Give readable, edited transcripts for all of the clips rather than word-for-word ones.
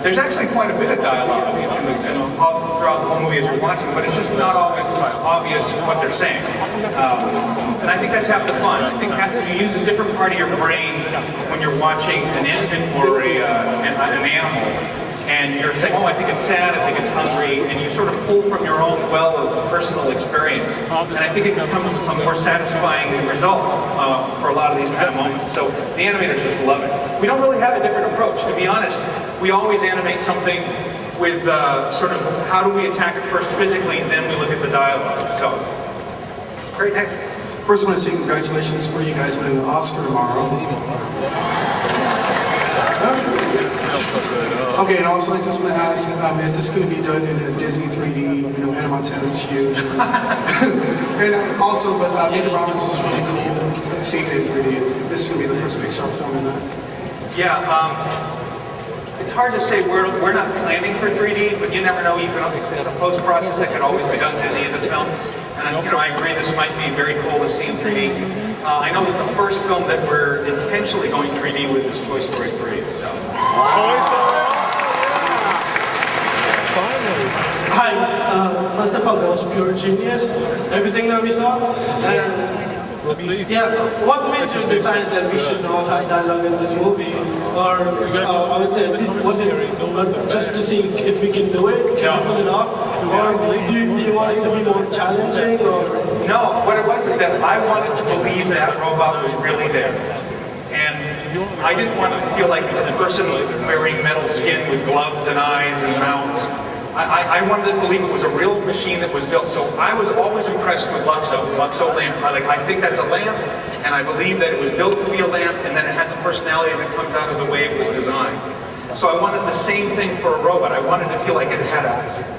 There's actually quite a bit of dialogue all throughout the whole movie as you're watching, but it's just not always obvious what they're saying. And I think that's half the fun. I think you use a different part of your brain when you're watching an infant or an animal, and you're saying, oh, I think it's sad, I think it's hungry, and you sort of pull from your own well of personal experience. And I think it becomes a more satisfying result for a lot of these kind of moments. So the animators just love it. We don't really have a different approach, to be honest. We always animate something with sort of how do we attack it first physically, and then we look at the dialogue. So, great, next. First, I want to say congratulations for you guys winning the Oscar tomorrow. Okay, and also I just want to ask, is this going to be done in a Disney 3D? You know, Hannah Montana is huge. And also, but Meet the Robinsons is really cool. Like seeing it in 3D. This is going to be the first Pixar film in that. Yeah, it's hard to say. We're not planning for 3D, but you never know. Even it's a post-process that could always be done to any of the films. And you know, I agree. This might be very cool to see in 3D. I know that the first film that we're intentionally going 3D with is Toy Story 3. So. Hi. First of all, that was pure genius. Everything that we saw. And yeah, what made you decide that we should know high dialogue in this movie? Or I would say, was it just to see if we can do it? Can we pull it off? Or do you want it to be more challenging? Or? No, what it was is that I wanted to believe that robot was really there. And I didn't want it to feel like it's a person wearing metal skin with gloves and eyes and mouths. I wanted to believe it was a real machine that was built. So I was always impressed with Luxo lamp. I think that's a lamp, and I believe that it was built to be a lamp, and then it has a personality that comes out of the way it was designed. So I wanted the same thing for a robot. I wanted to feel like it had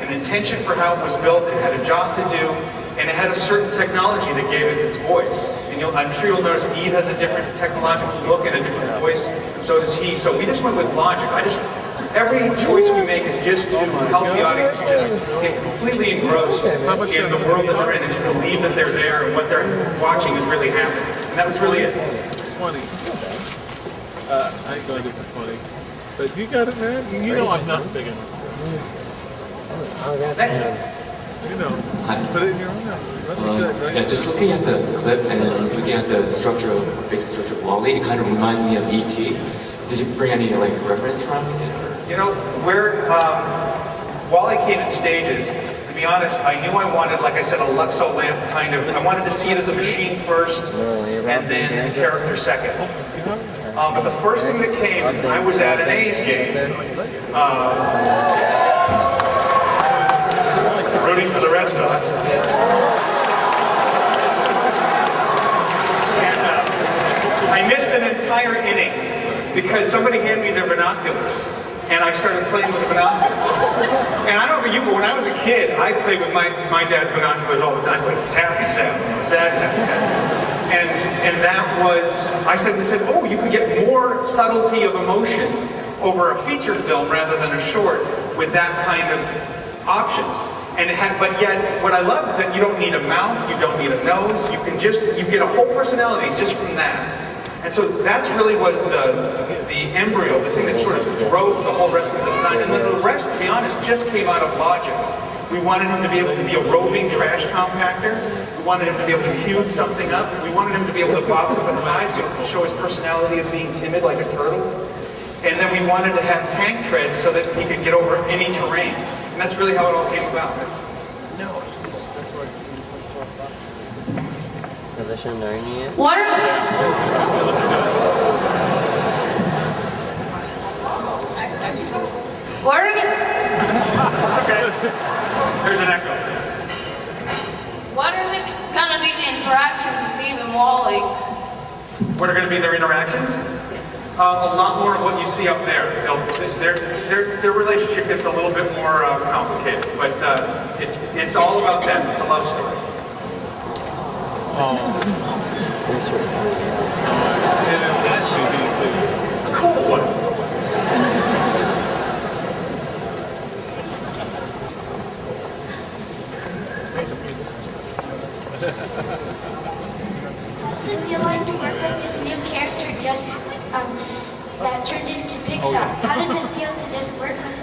an intention for how it was built, it had a job to do, and it had a certain technology that gave it its voice. And I'm sure you'll notice Eve has a different technological look and a different voice, and so does he. So we just went with logic. Every choice we make is just to help the audience just get completely engrossed in the world that they're in and to believe that they're there and what they're watching is really happening. And that was really it. 20. I ain't gonna do for 20. But you got it, man. You know I'm not big enough. You know, put it in your own house. Yeah, just looking at the clip and looking at the structure, basic structure of WALL-E, it kind of reminds me of E.T. Did you bring any reference from it? You know, WALL-E came in stages. To be honest, I knew I wanted, like I said, a Luxo lamp kind of. I wanted to see it as a machine first, and then a character second. But the first thing that came is I was at an A's game, rooting for the Red Sox. And I missed an entire inning because somebody handed me their binoculars. And I started playing with the binoculars. And I don't know about you, but when I was a kid, I played with my dad's binoculars all the time. It's like, it's happy, sad, sad. And that was, they said, oh, you can get more subtlety of emotion over a feature film rather than a short with that kind of options. And but yet, what I love is that you don't need a mouth, you don't need a nose, you get a whole personality just from that. And so that really was the embryo, the thing that sort of drove the whole rest of the design. And then the rest, to be honest, just came out of logic. We wanted him to be able to be a roving trash compactor. We wanted him to be able to cube something up. We wanted him to be able to box up and hide so he could show his personality of being timid like a turtle. And then we wanted to have tank treads so that he could get over any terrain. And that's really how it all came about. Water? Water? Okay. There's an echo. What are gonna be the interactions with Eve and WALL-E? What are going to be their interactions? A lot more of what you see up there. Their relationship gets a little bit more complicated, but it's all about them. It's a love story. A cool one. What's it feel like to work with this new character just that turned into Pixar? How does it feel to just work with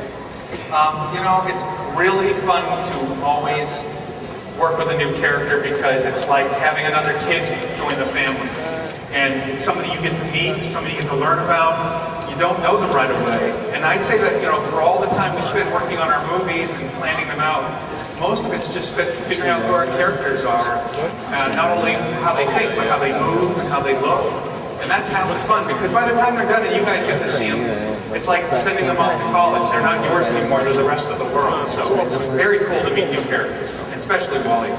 You know, it's really fun to always work with a new character because it's like having another kid join the family. And it's somebody you get to meet, it's somebody you get to learn about. You don't know them right away. And I'd say that, you know, for all the time we spend working on our movies and planning them out, most of it's just spent figuring out who our characters are. Not only how they think, but how they move and how they look. And that's half the fun, because by the time they're done and you guys get to see them, it's like sending them off to college. They're not yours anymore, they're the rest of the world. So it's very cool to meet new characters, especially Wally.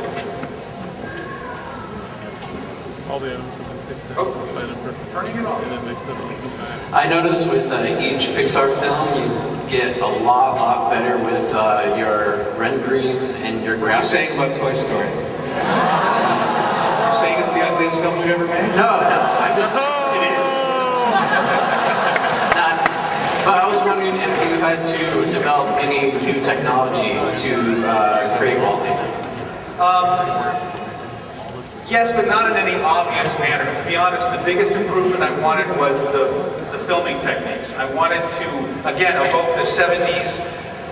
All the animals have been picked up by the person. Turning it off. And then they put them back. I noticed with each Pixar film, you get a lot better with your rendering and your What are you saying graphics. about Toy Story? You're saying it's the ugliest film we've ever made? No, I just. It is. But I was wondering if you had to develop any new technology to create Wall-E. Yes, but not in any obvious manner. To be honest, the biggest improvement I wanted was the filming techniques. I wanted to, again, evoke the 70s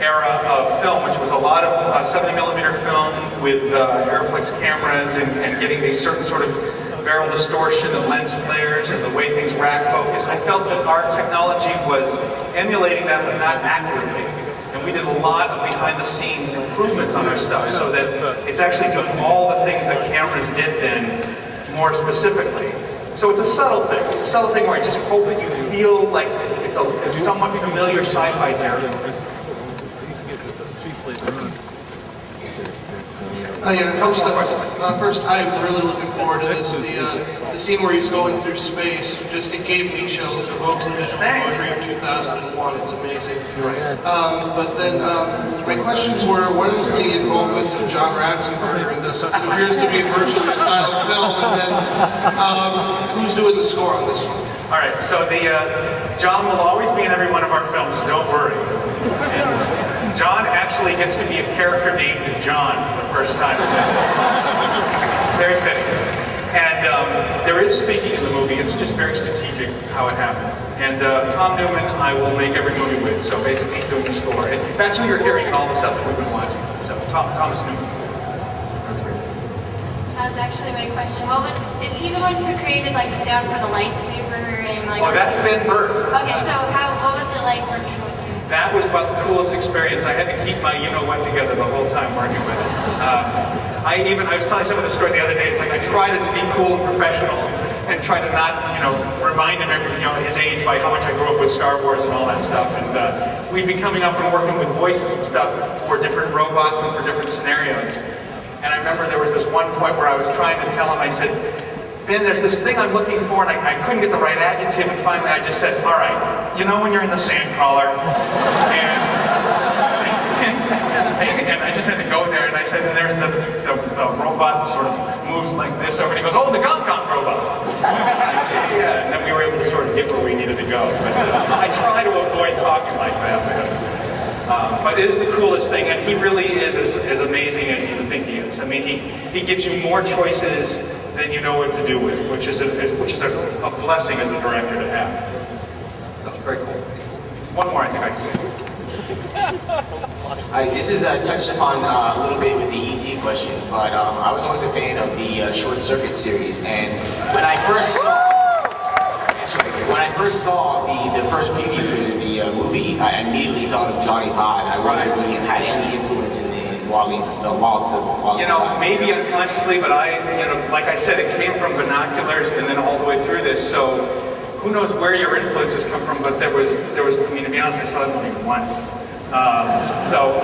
era of film, which was a lot of 70mm film with Airflex cameras and getting these certain sort of barrel distortion and lens flares and the way things rack focus. I felt that our technology was emulating that, but not accurately. And we did a lot of behind-the-scenes improvements on our stuff so that it's actually doing all the things that cameras did then more specifically. So it's a subtle thing. It's a subtle thing where I just hope that you feel like it's a somewhat familiar sci-fi territory. First, I'm really looking forward to this. The scene where he's going through space, just it gave me chills. It evokes the visual poetry of 2001. It's amazing. But then my questions were, what is the involvement of John Ratzenberger in this? Since it appears to be virtually a silent film, and then who's doing the score on this one? All right, so John will always be in every one of our films, don't worry. And John actually gets to be a character named John for the first time in this film. Very fitting. And there is speaking in the movie, it's just very strategic how it happens. And Tom Newman I will make every movie with, so basically he's doing the score. And that's who you're hearing in all the stuff that we've been watching. So Thomas Newman. That's great. That was actually my question. Is he the one who created like the sound for the lightsaber and like? Oh, that's Ben Burtt. Okay, so what was it like working with him? That was about the coolest experience. I had to keep my you-know-what together the whole time working with it. I was telling someone the story the other day. It's like I try to be cool and professional and try to not, remind him his age by how much I grew up with Star Wars and all that stuff. And we'd be coming up and working with voices and stuff for different robots and for different scenarios. And I remember there was this one point where I was trying to tell him, I said, Ben, there's this thing I'm looking for, and I couldn't get the right adjective, and finally I just said, all right, you know when you're in the sand collar? And I just had to go there, and I said, and there's the robot sort of moves like this over, and he goes, oh, the Gong Gong robot. Yeah, and then we were able to sort of get where we needed to go. But I try to avoid talking like that. But it is the coolest thing, and he really is as amazing as you would think he is. I mean, he gives you more choices than you know what to do with, which is a blessing as a director to have. So it's very cool. One more, I think I see. This is touched upon a little bit with the E.T. question, but I was always a fan of the Short Circuit series, and when I first saw the first preview for the movie, I immediately thought of Johnny Pod. I wondered if he had any influence in Wall-E. Maybe unconsciously, but like I said, it came from binoculars and then all the way through this. So who knows where your influences come from? But there was. I mean, to be honest, I saw that movie once. So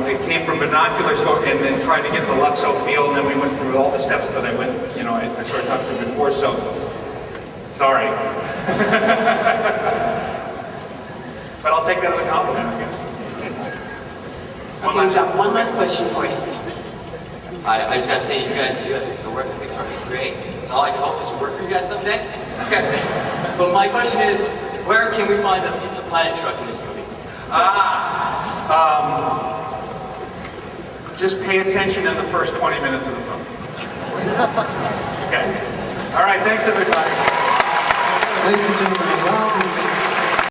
it came from binoculars and then tried to get the Luxo feel, and then we went through all the steps that I went. I sort of talked through before. So sorry, but I'll take that as a compliment, I guess. One last question for you. I just gotta say, you guys do the work that Pixar is great. And all I can hope is to work for you guys someday. Okay. But my question is, where can we find the Pizza Planet truck in this movie? Just pay attention in the first 20 minutes of the film. Okay. All right, thanks everybody. Ladies and gentlemen,